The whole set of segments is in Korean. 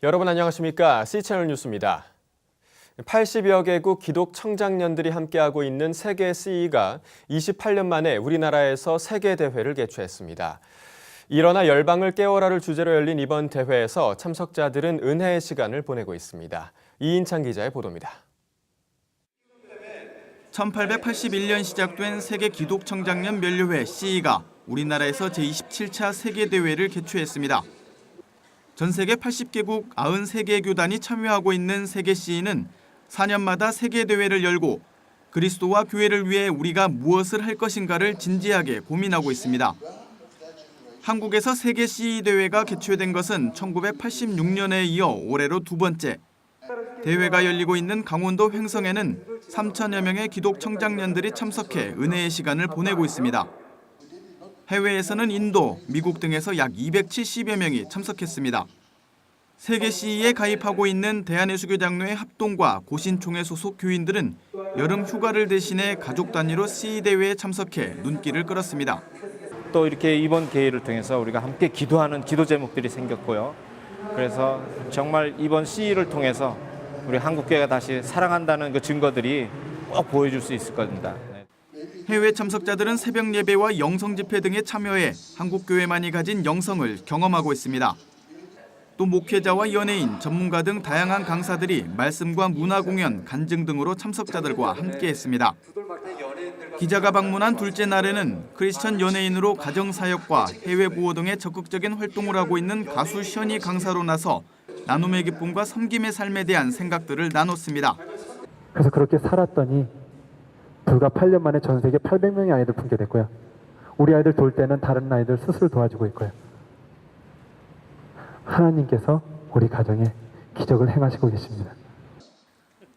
여러분 안녕하십니까? C채널 뉴스입니다. 80여 개국 기독 청장년들이 함께하고 있는 세계 CE가 28년 만에 우리나라에서 세계대회를 개최했습니다. 일어나 열방을 깨워라를 주제로 열린 이번 대회에서 참석자들은 은혜의 시간을 보내고 있습니다. 이인창 기자의 보도입니다. 1881년 시작된 세계 기독 청장년 면류회 CE가 우리나라에서 제27차 세계대회를 개최했습니다. 전 세계 80개국 93개 교단이 참여하고 있는 세계 CE는 4년마다 세계대회를 열고 그리스도와 교회를 위해 우리가 무엇을 할 것인가를 진지하게 고민하고 있습니다. 한국에서 세계 CE 대회가 개최된 것은 1986년에 이어 올해로 두 번째. 대회가 열리고 있는 강원도 횡성에는 3천여 명의 기독 청장년들이 참석해 은혜의 시간을 보내고 있습니다. 해외에서는 인도, 미국 등에서 약 270여 명이 참석했습니다. 세계 CE에 가입하고 있는 대한예수교장로회 합동과 고신총회 소속 교인들은 여름 휴가를 대신해 가족 단위로 CE 대회에 참석해 눈길을 끌었습니다. 또 이렇게 이번 기회를 통해서 우리가 함께 기도하는 기도 제목들이 생겼고요. 그래서 정말 이번 CE를 통해서 우리 한국교회가 다시 사랑한다는 그 증거들이 꼭 보여줄 수 있을 겁니다. 해외 참석자들은 새벽 예배와 영성 집회 등에 참여해 한국교회만이 가진 영성을 경험하고 있습니다. 또 목회자와 연예인, 전문가 등 다양한 강사들이 말씀과 문화 공연, 간증 등으로 참석자들과 함께했습니다. 기자가 방문한 둘째 날에는 크리스천 연예인으로 가정사역과 해외 구호 등의 적극적인 활동을 하고 있는 가수 션이 강사로 나서 나눔의 기쁨과 섬김의 삶에 대한 생각들을 나눴습니다. 그래서 그렇게 살았더니 불과 8년 만에 전 세계 800명의 아이들 품게 됐고요. 우리 아이들 돌 때는 다른 아이들 스스로 도와주고 있고요. 하나님께서 우리 가정에 기적을 행하시고 계십니다.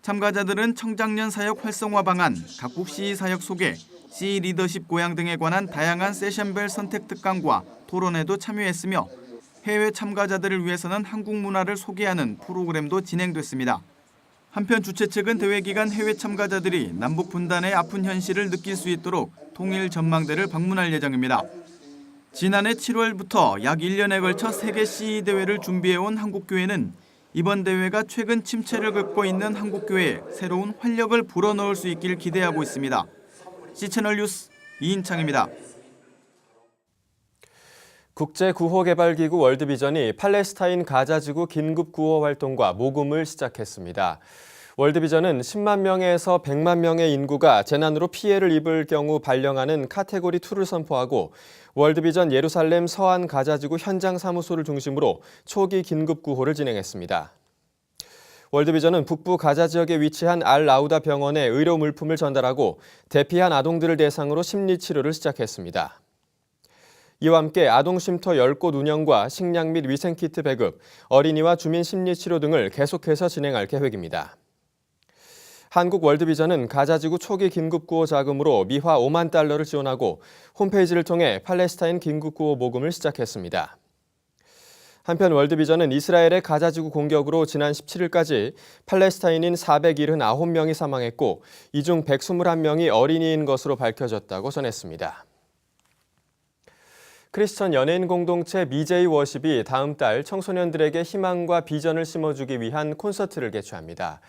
참가자들은 청장년 사역 활성화 방안, 각국 CE 사역 소개, CE 리더십 고양 등에 관한 다양한 세션별 선택 특강과 토론회도 참여했으며 해외 참가자들을 위해서는 한국 문화를 소개하는 프로그램도 진행됐습니다. 한편 주최 측은 대회 기간 해외 참가자들이 남북 분단의 아픈 현실을 느낄 수 있도록 통일 전망대를 방문할 예정입니다. 지난해 7월부터 약 1년에 걸쳐 세계 CE 대회를 준비해온 한국교회는 이번 대회가 최근 침체를 겪고 있는 한국교회에 새로운 활력을 불어넣을 수 있길 기대하고 있습니다. C채널 뉴스 이인창입니다. 국제구호개발기구 월드비전이 팔레스타인 가자지구 긴급구호 활동과 모금을 시작했습니다. 월드비전은 10만 명에서 100만 명의 인구가 재난으로 피해를 입을 경우 발령하는 카테고리 2를 선포하고 월드비전 예루살렘 서안 가자지구 현장 사무소를 중심으로 초기 긴급구호를 진행했습니다. 월드비전은 북부 가자 지역에 위치한 알-라우다 병원에 의료 물품을 전달하고 대피한 아동들을 대상으로 심리치료를 시작했습니다. 이와 함께 아동 쉼터 10곳 운영과 식량 및 위생키트 배급, 어린이와 주민 심리치료 등을 계속해서 진행할 계획입니다. 한국 월드비전은 가자지구 초기 긴급구호 자금으로 미화 5만 달러를 지원하고 홈페이지를 통해 팔레스타인 긴급구호 모금을 시작했습니다. 한편 월드비전은 이스라엘의 가자지구 공격으로 지난 17일까지 팔레스타인인 479명이 사망했고 이 중 121명이 어린이인 것으로 밝혀졌다고 전했습니다. 크리스천 연예인 공동체 미제이 워십이 다음 달 청소년들에게 희망과 비전을 심어주기 위한 콘서트를 개최합니다.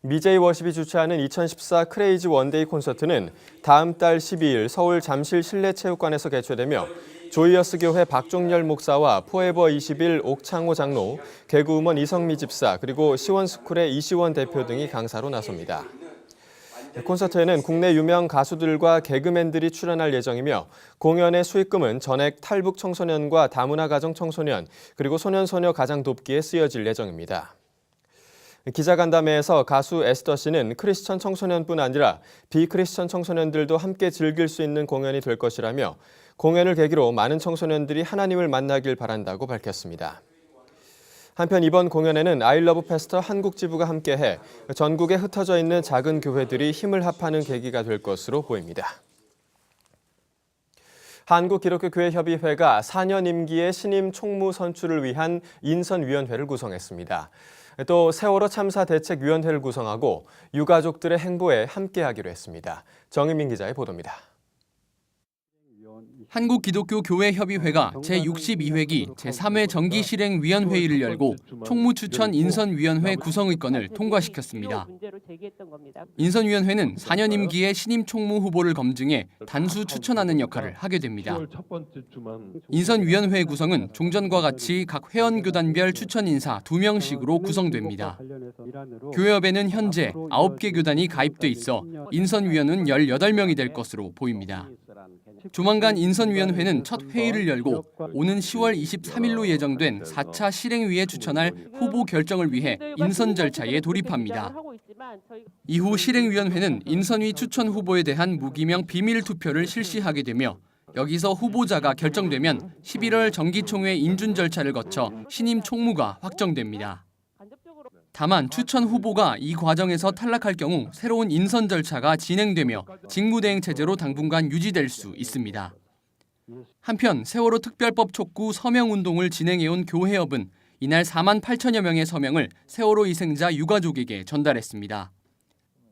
미제이 워십이 주최하는 2014 크레이지 원데이 콘서트는 다음 달 12일 서울 잠실 실내체육관에서 개최되며 조이어스 교회 박종열 목사와 포에버 21 옥창호 장로, 개그우먼 이성미 집사, 그리고 시원스쿨의 이시원 대표 등이 강사로 나섭니다. 콘서트에는 국내 유명 가수들과 개그맨들이 출연할 예정이며 공연의 수익금은 전액 탈북 청소년과 다문화 가정 청소년 그리고 소년소녀 가장 돕기에 쓰여질 예정입니다. 기자간담회에서 가수 에스더 씨는 크리스천 청소년뿐 아니라 비크리스천 청소년들도 함께 즐길 수 있는 공연이 될 것이라며 공연을 계기로 많은 청소년들이 하나님을 만나길 바란다고 밝혔습니다. 한편 이번 공연에는 아이러브 페스터 한국지부가 함께해 전국에 흩어져 있는 작은 교회들이 힘을 합하는 계기가 될 것으로 보입니다. 한국기독교교회협의회가 4년 임기의 신임 총무 선출을 위한 인선위원회를 구성했습니다. 또 세월호 참사 대책위원회를 구성하고 유가족들의 행보에 함께하기로 했습니다. 정희민 기자의 보도입니다. 한국기독교교회협의회가 제62회기 제3회 정기실행위원회의를 열고 총무추천 인선위원회 구성의건을 통과시켰습니다. 인선위원회는 4년 임기의 신임 총무 후보를 검증해 단수 추천하는 역할을 하게 됩니다. 인선위원회 구성은 종전과 같이 각 회원교단별 추천 인사 2명씩으로 구성됩니다. 교회협에는 현재 9개 교단이 가입돼 있어 인선위원은 18명이 될 것으로 보입니다. 조만간 인선위원회는 첫 회의를 열고 오는 10월 23일로 예정된 4차 실행위에 추천할 후보 결정을 위해 인선 절차에 돌입합니다. 이후 실행위원회는 인선위 추천 후보에 대한 무기명 비밀 투표를 실시하게 되며 여기서 후보자가 결정되면 11월 정기총회 인준 절차를 거쳐 신임 총무가 확정됩니다. 다만 추천 후보가 이 과정에서 탈락할 경우 새로운 인선 절차가 진행되며 직무대행 체제로 당분간 유지될 수 있습니다. 한편 세월호 특별법 촉구 서명운동을 진행해온 교회협은 이날 4만 8천여 명의 서명을 세월호 희생자 유가족에게 전달했습니다.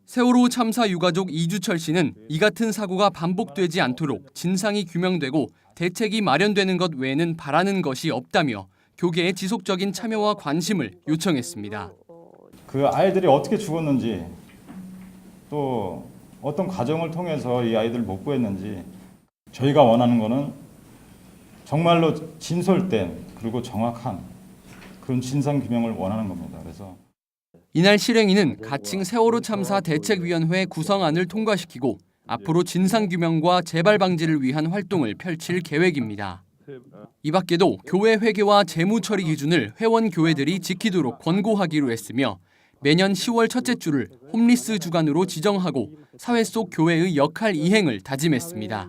세월호 참사 유가족 이주철 씨는 이 같은 사고가 반복되지 않도록 진상이 규명되고 대책이 마련되는 것 외에는 바라는 것이 없다며 교계의 지속적인 참여와 관심을 요청했습니다. 그 아이들이 어떻게 죽었는지 또 어떤 과정을 통해서 이 아이들을 못 구했는지 저희가 원하는 거는 정말로 진솔된 그리고 정확한 그런 진상규명을 원하는 겁니다. 그래서 이날 실행위는 가칭 세월호 참사 대책위원회 구성안을 통과시키고 앞으로 진상규명과 재발 방지를 위한 활동을 펼칠 계획입니다. 이 밖에도 교회 회계와 재무 처리 기준을 회원 교회들이 지키도록 권고하기로 했으며 매년 10월 첫째 주를 홈리스 주간으로 지정하고 사회 속 교회의 역할 이행을 다짐했습니다.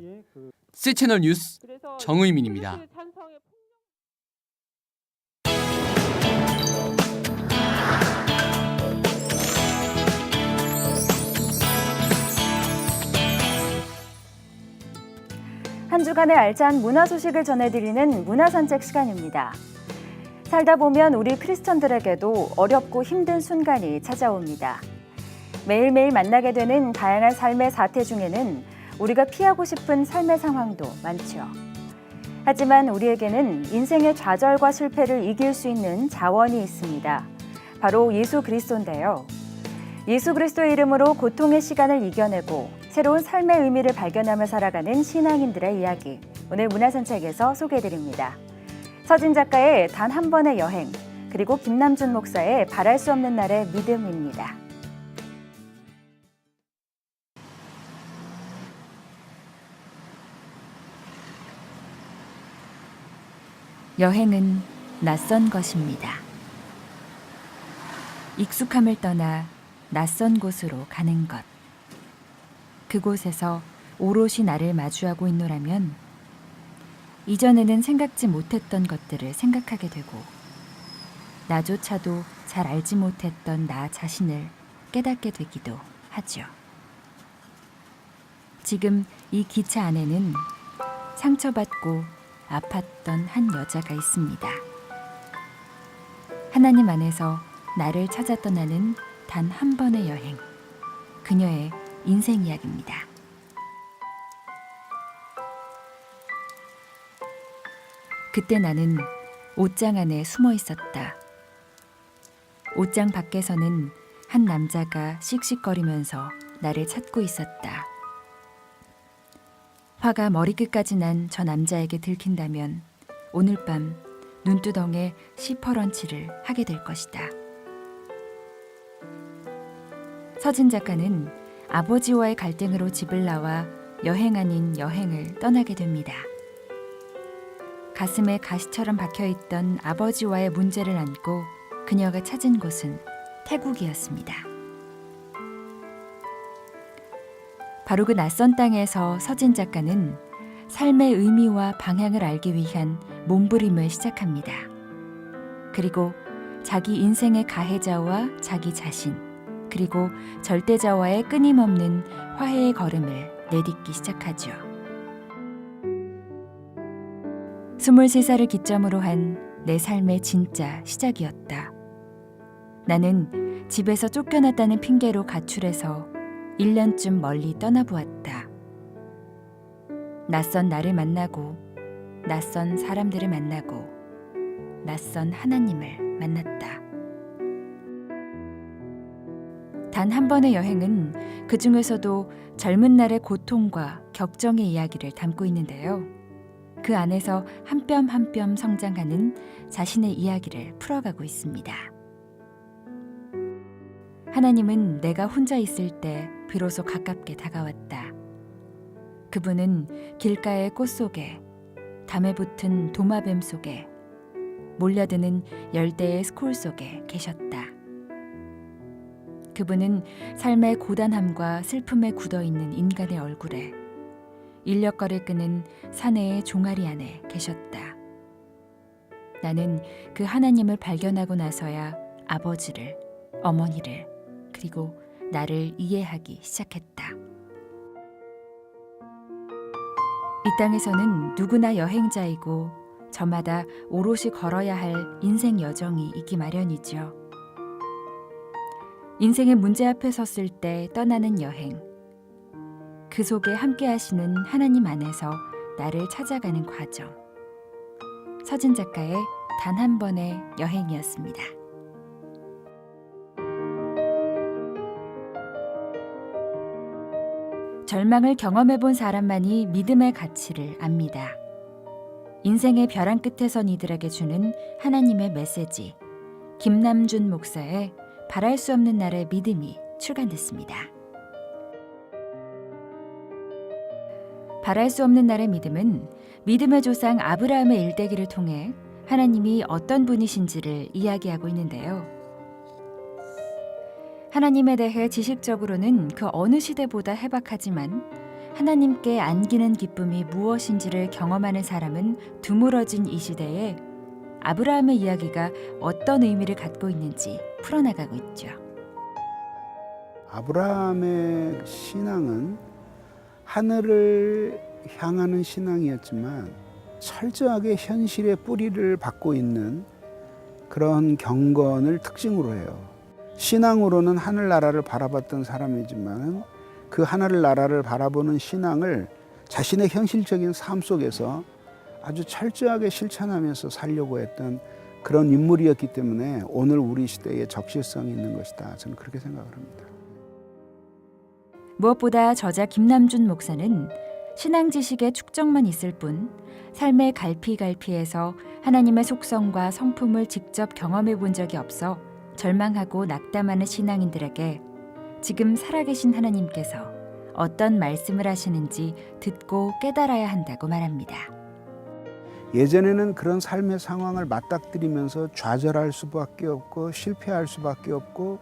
C채널 뉴스 정의민입니다. 한 주간의 알찬 문화 소식을 전해드리는 문화산책 시간입니다. 살다 보면 우리 크리스천들에게도 어렵고 힘든 순간이 찾아옵니다. 매일매일 만나게 되는 다양한 삶의 사태 중에는 우리가 피하고 싶은 삶의 상황도 많죠. 하지만 우리에게는 인생의 좌절과 실패를 이길 수 있는 자원이 있습니다. 바로 예수 그리스도인데요. 예수 그리스도의 이름으로 고통의 시간을 이겨내고 새로운 삶의 의미를 발견하며 살아가는 신앙인들의 이야기, 오늘 문화산책에서 소개해드립니다. 서진 작가의 단 한 번의 여행, 그리고 김남준 목사의 바랄 수 없는 날의 믿음입니다. 여행은 낯선 것입니다. 익숙함을 떠나 낯선 곳으로 가는 것. 그곳에서 오롯이 나를 마주하고 있노라면 이전에는 생각지 못했던 것들을 생각하게 되고 나조차도 잘 알지 못했던 나 자신을 깨닫게 되기도 하죠. 지금 이 기차 안에는 상처받고 아팠던 한 여자가 있습니다. 하나님 안에서 나를 찾아 떠나는 단 한 번의 여행, 그녀의 인생 이야기입니다. 그때 나는 옷장 안에 숨어 있었다. 옷장 밖에서는 한 남자가 씩씩거리면서 나를 찾고 있었다. 화가 머리끝까지 난 저 남자에게 들킨다면 오늘 밤 눈두덩에 시퍼런치를 하게 될 것이다. 서진 작가는 아버지와의 갈등으로 집을 나와 여행 아닌 여행을 떠나게 됩니다. 가슴에 가시처럼 박혀있던 아버지와의 문제를 안고 그녀가 찾은 곳은 태국이었습니다. 바로 그 낯선 땅에서 서진 작가는 삶의 의미와 방향을 알기 위한 몸부림을 시작합니다. 그리고 자기 인생의 가해자와 자기 자신, 그리고 절대자와의 끊임없는 화해의 걸음을 내딛기 시작하죠. 23살을 기점으로 한 내 삶의 진짜 시작이었다. 나는 집에서 쫓겨났다는 핑계로 가출해서 1년쯤 멀리 떠나보았다. 낯선 나를 만나고 낯선 사람들을 만나고 낯선 하나님을 만났다. 단 한 번의 여행은 그 중에서도 젊은 날의 고통과 격정의 이야기를 담고 있는데요. 그 안에서 한 뼘 한 뼘 성장하는 자신의 이야기를 풀어가고 있습니다. 하나님은 내가 혼자 있을 때 비로소 가깝게 다가왔다. 그분은 길가의 꽃 속에, 담에 붙은 도마뱀 속에, 몰려드는 열대의 스콜 속에 계셨다. 그분은 삶의 고단함과 슬픔에 굳어있는 인간의 얼굴에, 인력거를 끄는 사내의 종아리 안에 계셨다. 나는 그 하나님을 발견하고 나서야 아버지를, 어머니를, 그리고 나를 이해하기 시작했다. 이 땅에서는 누구나 여행자이고 저마다 오롯이 걸어야 할 인생 여정이 있기 마련이죠. 인생의 문제 앞에 섰을 때 떠나는 여행, 그 속에 함께 하시는 하나님 안에서 나를 찾아가는 과정. 서진 작가의 단 한 번의 여행이었습니다. 절망을 경험해본 사람만이 믿음의 가치를 압니다. 인생의 벼랑 끝에선 이들에게 주는 하나님의 메시지, 김남준 목사의 바랄 수 없는 날의 믿음이 출간됐습니다. 바랄 수 없는 날의 믿음은 믿음의 조상 아브라함의 일대기를 통해 하나님이 어떤 분이신지를 이야기하고 있는데요. 하나님에 대해 지식적으로는 그 어느 시대보다 해박하지만 하나님께 안기는 기쁨이 무엇인지를 경험하는 사람은 드물어진 이 시대에 아브라함의 이야기가 어떤 의미를 갖고 있는지 풀어나가고 있죠. 아브라함의 신앙은 하늘을 향하는 신앙이었지만 철저하게 현실의 뿌리를 받고 있는 그런 경건을 특징으로 해요. 신앙으로는 하늘나라를 바라봤던 사람이지만 그 하늘나라를 바라보는 신앙을 자신의 현실적인 삶 속에서 아주 철저하게 실천하면서 살려고 했던 그런 인물이었기 때문에 오늘 우리 시대에 적실성이 있는 것이다. 저는 그렇게 생각을 합니다. 무엇보다 저자 김남준 목사는 신앙 지식의 축적만 있을 뿐 삶의 갈피갈피에서 하나님의 속성과 성품을 직접 경험해 본 적이 없어 절망하고 낙담하는 신앙인들에게 지금 살아계신 하나님께서 어떤 말씀을 하시는지 듣고 깨달아야 한다고 말합니다. 예전에는 그런 삶의 상황을 맞닥뜨리면서 좌절할 수밖에 없고 실패할 수밖에 없고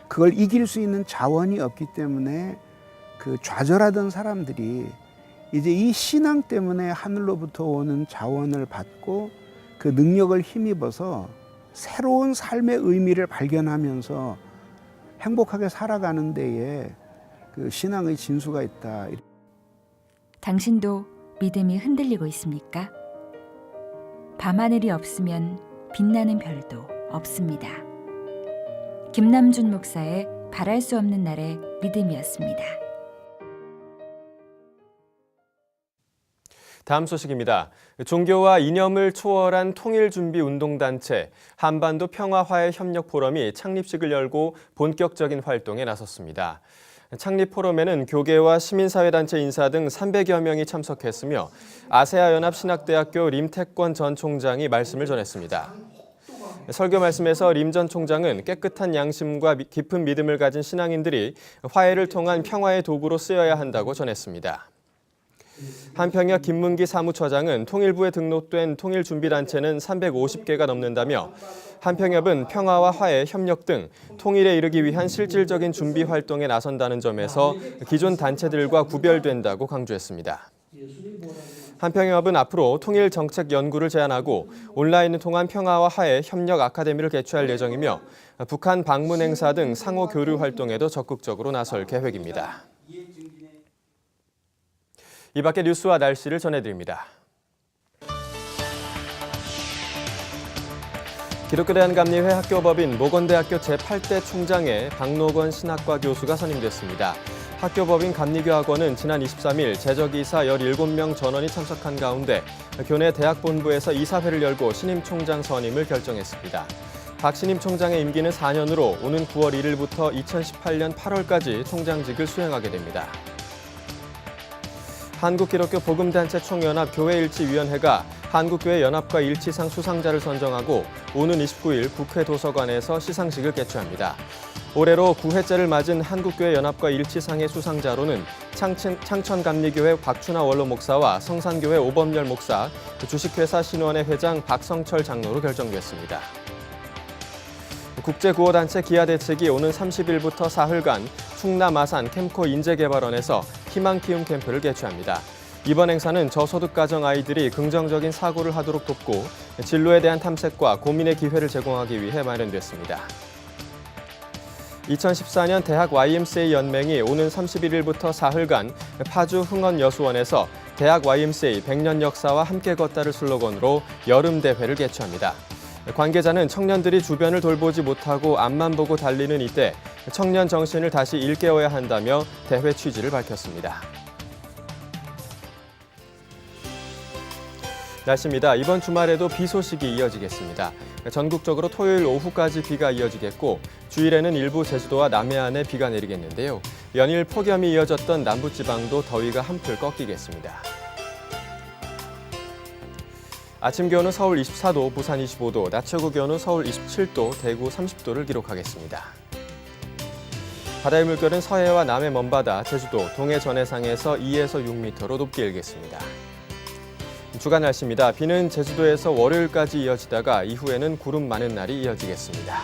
그걸 이길 수 있는 자원이 없기 때문에 그 좌절하던 사람들이 이제 이 신앙 때문에 하늘로부터 오는 자원을 받고 그 능력을 힘입어서 새로운 삶의 의미를 발견하면서 행복하게 살아가는 데에 그 신앙의 진수가 있다. 당신도 믿음이 흔들리고 있습니까? 밤하늘이 없으면 빛나는 별도 없습니다. 김남준 목사의 바랄 수 없는 날의 믿음이었습니다. 다음 소식입니다. 종교와 이념을 초월한 통일준비운동단체 한반도 평화화해협력포럼이 창립식을 열고 본격적인 활동에 나섰습니다. 창립 포럼에는 교계와 시민사회단체 인사 등 300여 명이 참석했으며 아세아연합 신학대학교 림태권 전 총장이 말씀을 전했습니다. 설교 말씀에서 림 전 총장은 깨끗한 양심과 깊은 믿음을 가진 신앙인들이 화해를 통한 평화의 도구로 쓰여야 한다고 전했습니다. 한평혁 김문기 사무처장은 통일부에 등록된 통일준비단체는 350개가 넘는다며 한평협은 평화와 화해, 협력 등 통일에 이르기 위한 실질적인 준비 활동에 나선다는 점에서 기존 단체들과 구별된다고 강조했습니다. 한평협은 앞으로 통일 정책 연구를 제안하고 온라인을 통한 평화와 화해, 협력 아카데미를 개최할 예정이며 북한 방문 행사 등 상호 교류 활동에도 적극적으로 나설 계획입니다. 이 밖의 뉴스와 날씨를 전해드립니다. 기독교대한감리회 학교법인 모건대학교 제8대 총장에 박노건 신학과 교수가 선임됐습니다. 학교법인 감리교학원은 지난 23일 제적이사 17명 전원이 참석한 가운데 교내 대학본부에서 이사회를 열고 신임 총장 선임을 결정했습니다. 박 신임 총장의 임기는 4년으로 오는 9월 1일부터 2018년 8월까지 총장직을 수행하게 됩니다. 한국기독교 복음단체 총연합 교회일치위원회가 한국교회 연합과 일치상 수상자를 선정하고 오는 29일 국회 도서관에서 시상식을 개최합니다. 올해로 9회째를 맞은 한국교회 연합과 일치상의 수상자로는 창천감리교회 박춘하 원로 목사와 성산교회 오범열 목사, 주식회사 신원의 회장 박성철 장로로 결정됐습니다. 국제구호단체 기아대책이 오는 30일부터 사흘간 충남 아산 캠코 인재개발원에서 희망키움 캠프를 개최합니다. 이번 행사는 저소득 가정 아이들이 긍정적인 사고를 하도록 돕고 진로에 대한 탐색과 고민의 기회를 제공하기 위해 마련됐습니다. 2014년 대학 YMCA 연맹이 오는 31일부터 사흘간 파주 흥원여수원에서 대학 YMCA 100년 역사와 함께 걷다를 슬로건으로 여름 대회를 개최합니다. 관계자는 청년들이 주변을 돌보지 못하고 앞만 보고 달리는 이때 청년 정신을 다시 일깨워야 한다며 대회 취지를 밝혔습니다. 날씨입니다. 이번 주말에도 비 소식이 이어지겠습니다. 전국적으로 토요일 오후까지 비가 이어지겠고 주일에는 일부 제주도와 남해안에 비가 내리겠는데요. 연일 폭염이 이어졌던 남부지방도 더위가 한풀 꺾이겠습니다. 아침 기온은 서울 24도, 부산 25도, 낮 최고 기온은 서울 27도, 대구 30도를 기록하겠습니다. 바다의 물결은 서해와 남해 먼바다, 제주도, 동해 전해상에서 2에서 6m로 높게 일겠습니다. 주간 날씨입니다. 비는 제주도에서 월요일까지 이어지다가 이후에는 구름 많은 날이 이어지겠습니다.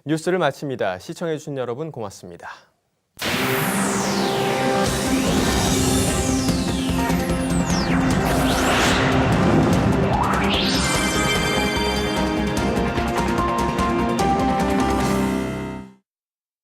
뉴스를 마칩니다. 시청해주신 여러분 고맙습니다.